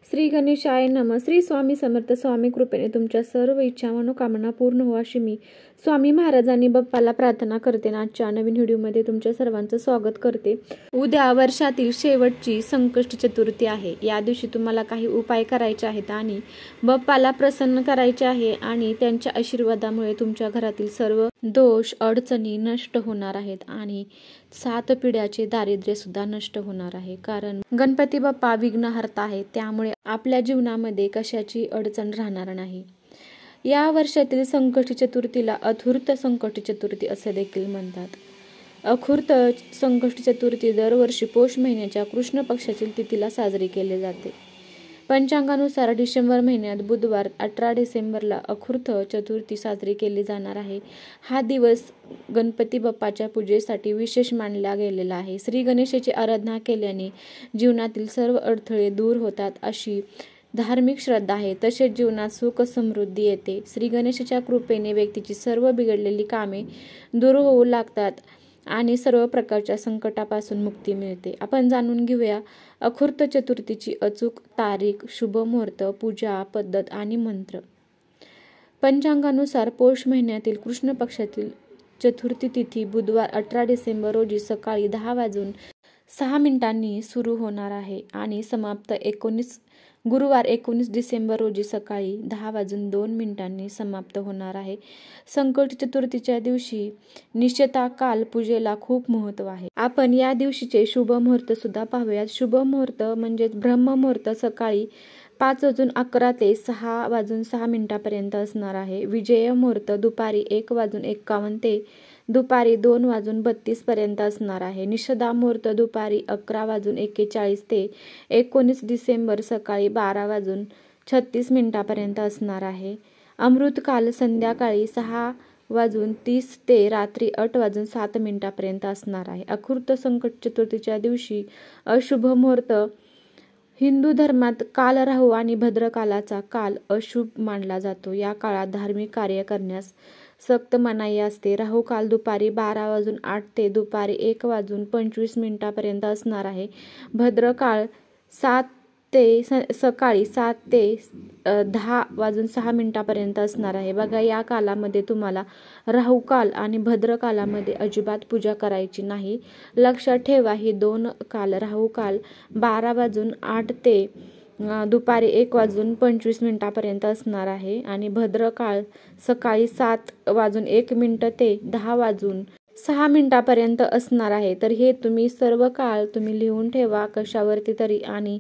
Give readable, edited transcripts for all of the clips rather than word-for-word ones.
श्री गणेशाय नमः. श्री स्वामी समर्थ. स्वामी कृपेने तुमच्या सर्व इच्छा मनोकामना पूर्ण हो अशी मी स्वामी महाराजांनी बाप्पाला प्रार्थना करते. आजच्या नवीन व्हिडिओमध्ये तुमच्या सर्वांचं स्वागत करते. उद्या वर्षातील शेवटची संकष्ट चतुर्थी आहे. या दिवशी तुम्हाला काही उपाय करायचे आहेत आणि बाप्पाला प्रसन्न करायचे आहे आणि त्यांच्या आशीर्वादामुळे तुमच्या घरातील सर्व दोष अडचणी नष्ट होणार आहेत आणि 7 पिढ्याचे दारिद्र्य सुद्धा नष्ट होणार आहे. कारण गणपती बाप्पा विघ्नहर्ता आहे, त्यामुळे आपल्या जीवनामध्ये कशाची अडचण राहणार नाही. या वर्षातील संकष्टी चतुर्थीला अथूर्त संकष्टी चतुर्थी असे देखील म्हणतात. अथूर्त संकष्टी चतुर्थी दरवर्षी पौष महिन्याच्या कृष्ण पक्षातील तिथीला साजरी केली जाते. पंचांगानुसार डिसेंबर महिन्यात बुधवार 18 डिसेंबरला अथूर्त चतुर्थी साजरी केली जाणार आहे. हा दिवस गणपती बाप्पाच्या पूजेसाठी विशेष मानला गेलेला आहे. श्री गणेशाची आराधना केल्याने जीवनातील सर्व अडथळे दूर होतात अशी धार्मिक श्रद्धा आहे. तसेच जीवनात सुख समृद्धी येते. श्री गणेशाच्या कृपेने व्यक्तीची सर्व बिघडलेली कामे दूर होऊ लागतात आणि सर्व प्रकारच्या संकटापासून मुक्ती मिळते. आपण जाणून घेऊया अथूर्त चतुर्थीची अचूक तारीख, शुभ मुहूर्त, पूजा पद्धत आणि मंत्र. पंचांगानुसार पौष महिन्यातील कृष्ण पक्षातील चतुर्थी तिथी बुधवार 18 डिसेंबर रोजी सकाळी 10:06 सुरू होणार आहे आणि समाप्त गुरुवार 19 डिसेंबर रोजी सकाळी 10:02 समाप्त होणार आहे. संकष्टी चतुर्थीच्या दिवशी निश्चिता काल पूजेला खूप महत्त्व आहे. आपण या दिवशीचे शुभ मुहूर्त सुद्धा पाहूयात. शुभ मुहूर्त म्हणजे ब्रह्ममुहूर्त सकाळी 5:11 ते 6:06 असणार आहे. विजय मुहूर्त दुपारी 1:51 ते दुपारी 2:32 असणार आहे. निषदा मुहूर्त दुपारी 11:41 ते 19 डिसेंबर सकाळी 12:36 असणार आहे. अमृतकाल संध्याकाळी 6:30 ते रात्री 8:07 असणार आहे. अथूर्त संकट चतुर्थीच्या दिवशी अशुभ मुहूर्त. हिंदू धर्मात काल राहू आणि भद्रकालाचा काल अशुभ मानला जातो. या काळात धार्मिक कार्य करण्यास सक्त मनाई असते. राहू काल दुपारी 12:08 ते दुपारी 1:25 असणार आहे. भद्रकाळ सकाळी 7 ते 10:06 असणार आहे. बघा, या कालामध्ये तुम्हाला राहू काल आणि भद्रकालामध्ये अजिबात पूजा करायची नाही. लक्षात ठेवा, ही 2 काल, राहू काल 12:08 ते दुपारी 1:25 असणार आहे आणि भद्रकाळ सकाळी 7:01 ते 10:06 असणार आहे. तर हे तुम्ही सर्व काळ लिहून ठेवा कशावरती तरी आणि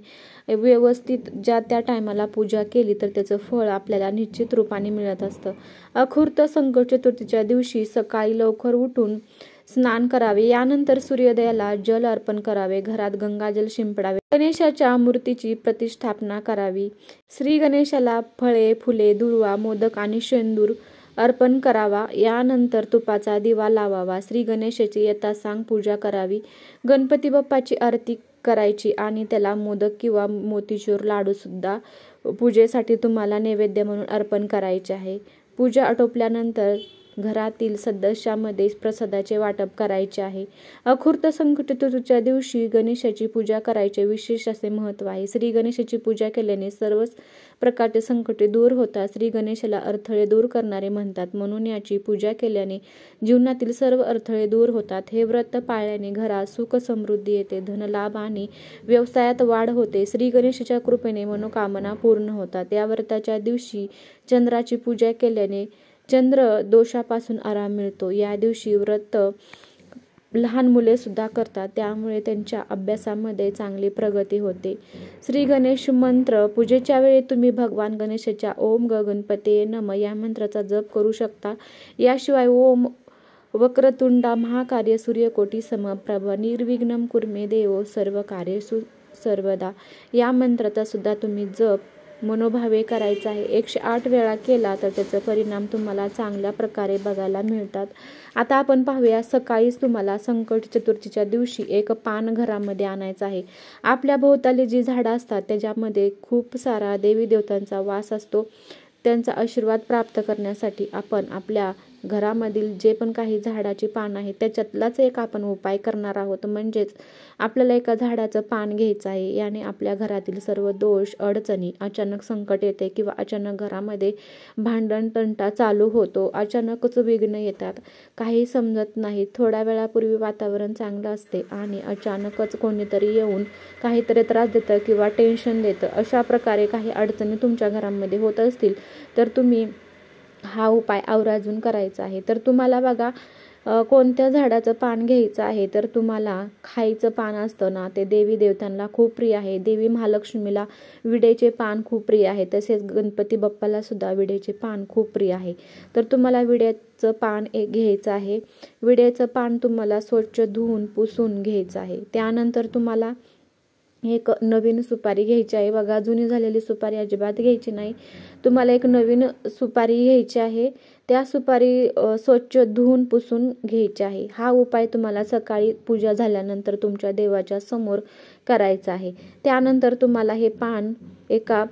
व्यवस्थित ज्या त्या टायमाला पूजा केली तर त्याचं फळ आपल्याला निश्चित रूपाने मिळत असतं. अथूर्त संकट चतुर्थीच्या दिवशी सकाळी लवकर उठून स्नान करावे. यानंतर सूर्योदयाला जल अर्पण करावे. घरात गंगाजल शिंपडावे. गणेशाच्या मूर्तीची प्रतिष्ठापना करावी. श्री गणेशाला फळे, फुले, दुर्वा, मोदक आणि शेंदूर अर्पण करावा. यानंतर तुपाचा दिवा लावावा. श्री गणेशाची यथासांग पूजा करावी. गणपती बाप्पाची आरती करायची आणि त्याला मोदक किंवा मोतीचूर लाडू सुद्धा पूजेसाठी तुम्हाला नैवेद्य म्हणून अर्पण करायचे आहे. पूजा आटोपल्यानंतर घरातील सदस्यांमध्ये प्रसादाचे वाटप करायचे आहे. अथूर्त संकट चतुर्थीच्या दिवशी गणेशाची पूजा करायचे विशेष असे महत्त्व आहे. श्री गणेशाची पूजा केल्याने सर्वच प्रकारचे संकटे दूर होतात. श्री गणेशाला अडथळे दूर करणारे म्हणतात, म्हणून याची पूजा केल्याने जीवनातील सर्व अडथळे दूर होतात. हे व्रत पाळल्याने घरात सुख समृद्धी येते, धनलाभ आणि व्यवसायात वाढ होते. श्री गणेशाच्या कृपेने मनोकामना पूर्ण होतात. या व्रताच्या दिवशी चंद्राची पूजा केल्याने चंद्र दोषापासून आराम मिळतो. या दिवशी व्रत लहान मुले सुद्धा करतात, त्यामुळे त्यांच्या अभ्यासामध्ये चांगली प्रगती होते. श्री गणेश मंत्र. पूजेच्या वेळी तुम्ही भगवान गणेशाच्या ओम गणपते नमः या मंत्राचा जप करू शकता. याशिवाय ओम वक्रतुंडा महाकार्य सूर्यकोटी समप्रभ निर्विघ्नं कुर्मे देवो सर्व कार्येषु सर्वदा या मंत्राचा सुद्धा तुम्ही जप मनोभावे करायचा आहे. 108 वेळा केला तर त्याचा परिणाम तुम्हाला चांगल्या प्रकारे बघायला मिळतात. आता आपण पाहूया, सकाळीच तुम्हाला संकट चतुर्थीच्या दिवशी एक पान घरामध्ये आणायचं आहे. आपल्या भोवताली जी झाडं असतात त्याच्यामध्ये खूप सारा देवी देवतांचा वास असतो. त्यांचा आशीर्वाद प्राप्त करण्यासाठी आपण आपल्या घरामधील जे पण काही झाडाची पानं आहेत त्याच्यातलाच एक आपण उपाय करणार आहोत. म्हणजेच आपल्याला एका झाडाचं पान घ्यायचं आहे. याने आपल्या घरातील सर्व दोष, अडचणी, अचानक संकट येते किंवा अचानक घरामध्ये भांडण तंटा चालू होतो, अचानकच विघ्न येतात, काही समजत नाही, थोड्या वेळापूर्वी वातावरण चांगलं असते आणि अचानकच कोणीतरी येऊन काहीतरी त्रास देतं किंवा टेन्शन देतं. अशा प्रकारे काही अडचणी तुमच्या घरामध्ये होत असतील तर तुम्ही हा उपाय आवर्जून करायचा आहे. तर तुम्हाला बघा कोणत्या झाडाचं पान घ्यायचं आहे तर तुम्हाला खाईचं पान असतं ना, ते देवी देवतांना खूप प्रिय आहे. देवी महालक्ष्मीला विड्याचे पान खूप प्रिय आहे. तसेच गणपती बाप्पाला सुद्धा विड्याचे पान खूप प्रिय आहे. तर तुम्हाला विड्याचं पान एक घ्यायचं आहे. विड्याचं पान तुम्हाला स्वच्छ धुवून पुसून घ्यायचं आहे. त्यानंतर तुम्हाला एक नवीन सुपारी घ्यायची आहे. बघा, जुनी झालेली सुपारी अजिबात घ्यायची नाही. तुम्हाला एक नवीन सुपारी घ्यायची आहे. त्या सुपारी स्वच्छ धुवून पुसून घ्यायची आहे. हा उपाय तुम्हाला सकाळी पूजा झाल्यानंतर तुमच्या देवाच्या समोर करायचा आहे. त्यानंतर तुम्हाला हे पान एका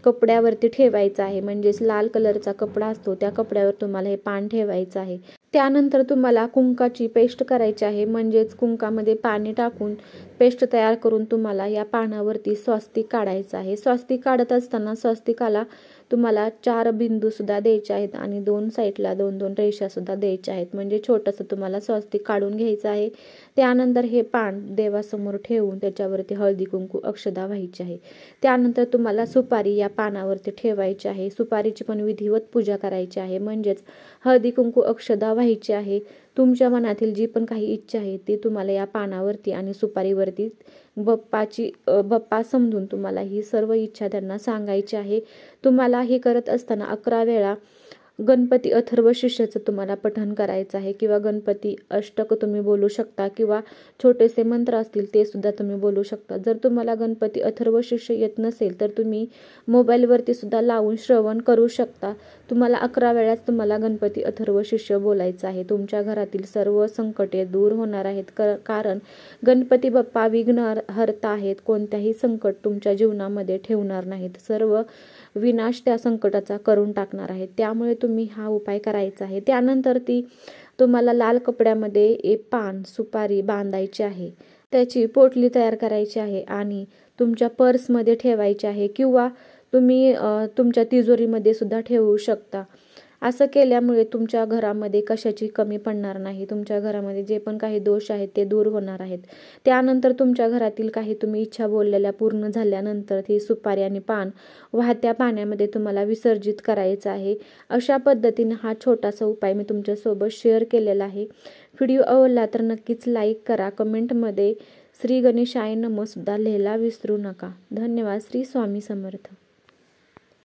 कपड्यावरती ठेवायचं आहे. म्हणजेच लाल कलरचा कपडा असतो त्या कपड्यावर तुम्हाला हे पान ठेवायचं आहे. त्यानंतर तुम्हाला कुंकाची पेस्ट करायची आहे. म्हणजेच कुंकामध्ये पाणी टाकून पेस्ट तयार करून तुम्हाला या पानावरती स्वस्तिक काढायचं आहे. स्वस्तिक काढत असताना स्वस्तिकाला तुम्हाला 4 बिंदू सुद्धा द्यायचे आहेत आणि 2 साईडला 2-2 रेषा सुद्धा द्यायच्या आहेत. म्हणजे छोटंसं तुम्हाला स्वस्तिक काढून घ्यायचं आहे. त्यानंतर हे पान देवासमोर ठेवून त्याच्यावरती हळदी कुंकू अक्षदा व्हायची आहे. त्यानंतर तुम्हाला सुपारी या पानावरती ठेवायची आहे. सुपारीची पण विधिवत पूजा करायची आहे. म्हणजेच हळदी कुंकू अक्षदा व्हायची आहे. तुमच्या मनातील जी पण काही इच्छा आहे ती तुम्हाला या पानावरती आणि सुपारीवरती बाप्पा समजून तुम्हाला ही सर्व इच्छा त्यांना सांगायची आहे. तुम्हाला हे करत असताना 11 वेळा गणपती अथर्व शीर्षाचं तुम्हाला पठण करायचं आहे किंवा गणपती अष्टक तुम्ही बोलू शकता किंवा छोटेसे मंत्र असतील ते सुद्धा तुम्ही बोलू शकता. जर तुम्हाला गणपती अथर्व शीर्ष येत नसेल तर तुम्ही मोबाईलवरती सुद्धा लावून श्रवण करू शकता. तुम्हाला 11 वेळाच तुम्हाला गणपती अथर्व शीर्ष बोलायचं आहे. तुमच्या घरातील सर्व संकटे दूर होणार आहेत. कारण गणपती बाप्पा विघ्न हरता आहेत. कोणत्याही संकट तुमच्या जीवनामध्ये ठेवणार नाहीत. सर्व विनाश त्या संकटाचा करून टाकणार आहेत. त्यामुळे तुम्ही हा उपाय करायचा आहे. त्यानंतर तुम्हाला लाल कपड्यामध्ये एक पान सुपारी बांधायची आहे. त्याची पोटली तयार करायची आहे आणि तुमच्या पर्समध्ये ठेवायची आहे किंवा तुम्ही तुमच्या तिजोरीमध्ये सुद्धा ठेवू शकता. असं केल्यामुळे तुमच्या घरामध्ये कशाची कमी पडणार नाही. तुमच्या घरामध्ये जे पण काही दोष आहेत ते दूर होणार आहेत. त्यानंतर तुमच्या घरातील काही तुम्ही इच्छा बोललेल्या पूर्ण झाल्यानंतर ती सुपारी आणि पान वाहत्या पाण्यामध्ये तुम्हाला विसर्जित करायचं आहे. अशा पद्धतीने हा छोटासा उपाय मी तुमच्यासोबत शेअर केलेला आहे. व्हिडिओ आवडला तर नक्कीच लाईक करा. कमेंटमध्ये श्री गणेशाय नमः सुद्धा लिहायला विसरू नका. धन्यवाद. श्री स्वामी समर्थ.